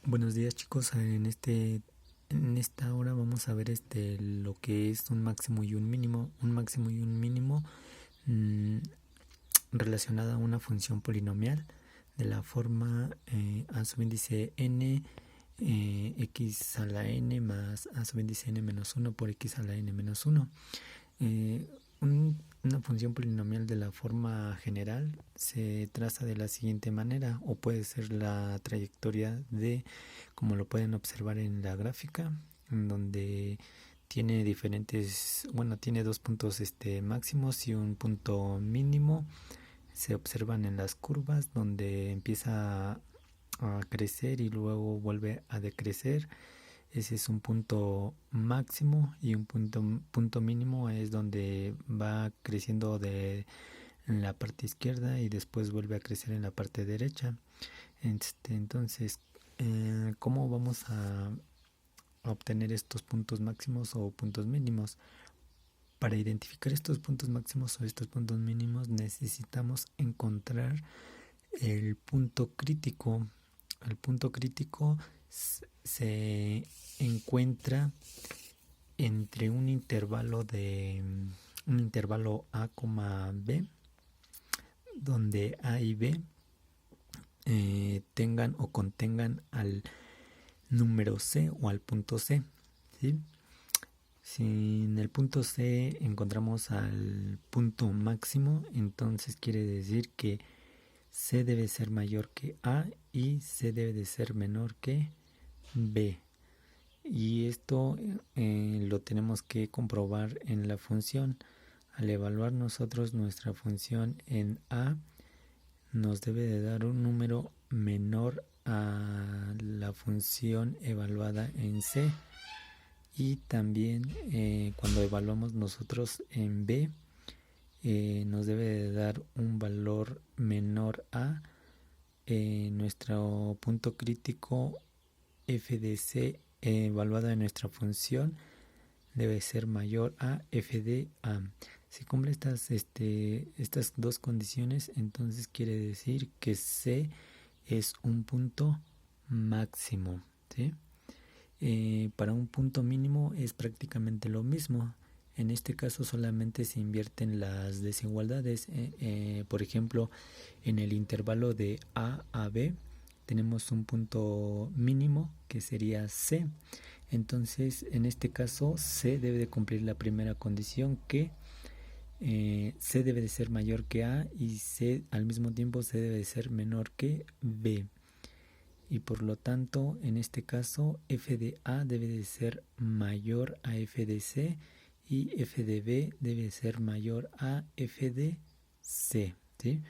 Buenos días chicos, en esta hora vamos a ver lo que es un máximo y un mínimo, mm, relacionado a una función polinomial de la forma a subíndice n x a la n más a subíndice n menos 1 por x a la n menos 1. Eh, una función polinomial de la forma general se traza de la siguiente manera, o puede ser la trayectoria de, como lo pueden observar en la gráfica, en donde tiene dos puntos máximos y un punto mínimo. Se observan en las curvas donde empieza a crecer y luego vuelve a decrecer. Ese es un punto máximo, y un punto mínimo es donde va creciendo en la parte izquierda y después vuelve a crecer en la parte derecha. Entonces, ¿cómo vamos a obtener estos puntos máximos o puntos mínimos? Para identificar estos puntos máximos o estos puntos mínimos necesitamos encontrar el punto crítico. El punto crítico se encuentra entre un intervalo a, b, donde a y b tengan o contengan al número c o al punto c, ¿sí? Si en el punto c encontramos al punto máximo, entonces quiere decir que c debe ser mayor que a y c debe de ser menor que b. Y esto lo tenemos que comprobar en la función. Al evaluar nosotros nuestra función en a, nos debe de dar un número menor a la función evaluada en c. Y también cuando evaluamos nosotros en b, nos debe de dar un valor menor a nuestro punto crítico f de c evaluado en nuestra función debe ser mayor a f de a. Si cumple estas dos condiciones, entonces quiere decir que c es un punto máximo, ¿sí? Para un punto mínimo es prácticamente lo mismo. En este caso solamente se invierten las desigualdades. Por ejemplo, en el intervalo de a a b tenemos un punto mínimo que sería c. Entonces, en este caso, c debe de cumplir la primera condición, que c debe de ser mayor que a, y c al mismo tiempo c debe de ser menor que b. Y por lo tanto, en este caso, f de a debe de ser mayor a f de c, y f de b debe ser mayor a f de c, ¿sí?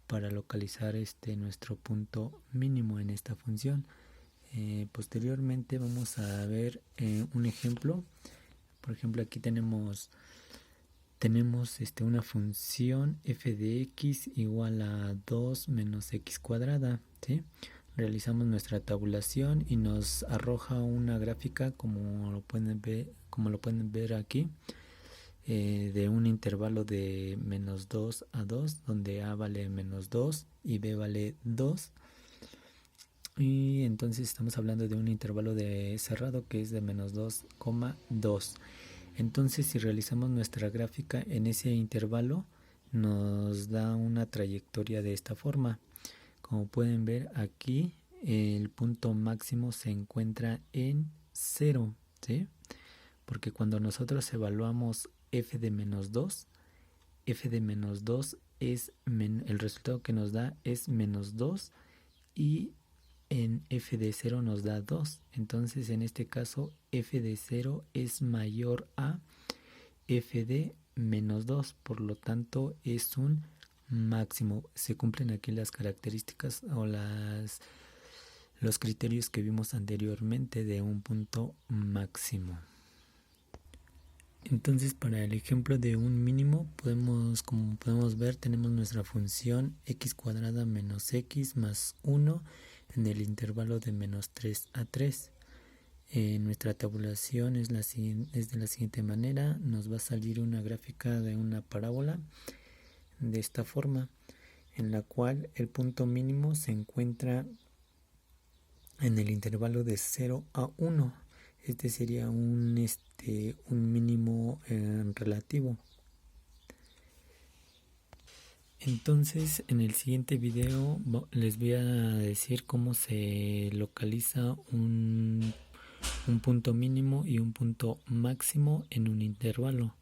Para localizar nuestro punto mínimo en esta función. Posteriormente vamos a ver un ejemplo. Por ejemplo, aquí tenemos una función f de x igual a 2 menos x cuadrada, ¿sí? Realizamos nuestra tabulación y nos arroja una gráfica, como lo pueden ver aquí, de un intervalo de menos 2 a 2, donde a vale menos 2 y b vale 2. Y entonces estamos hablando de un intervalo de cerrado que es de menos 2,2. Entonces, si realizamos nuestra gráfica en ese intervalo, nos da una trayectoria de esta forma. Como pueden ver aquí, el punto máximo se encuentra en 0, ¿sí? Porque cuando nosotros evaluamos f de menos 2, el resultado que nos da es menos 2, y en f de 0 nos da 2. Entonces, en este caso, f de 0 es mayor a f de menos 2. Por lo tanto, es un máximo. Se cumplen aquí las características o los criterios que vimos anteriormente de un punto máximo. Entonces, para el ejemplo de un mínimo, como podemos ver, tenemos nuestra función x cuadrada menos x más 1 en el intervalo de menos 3 a 3. Nuestra tabulación es de la siguiente manera. Nos va a salir una gráfica de una parábola de esta forma, en la cual el punto mínimo se encuentra en el intervalo de 0 a 1. Este sería un mínimo relativo. Entonces, en el siguiente video les voy a decir cómo se localiza un punto mínimo y un punto máximo en un intervalo.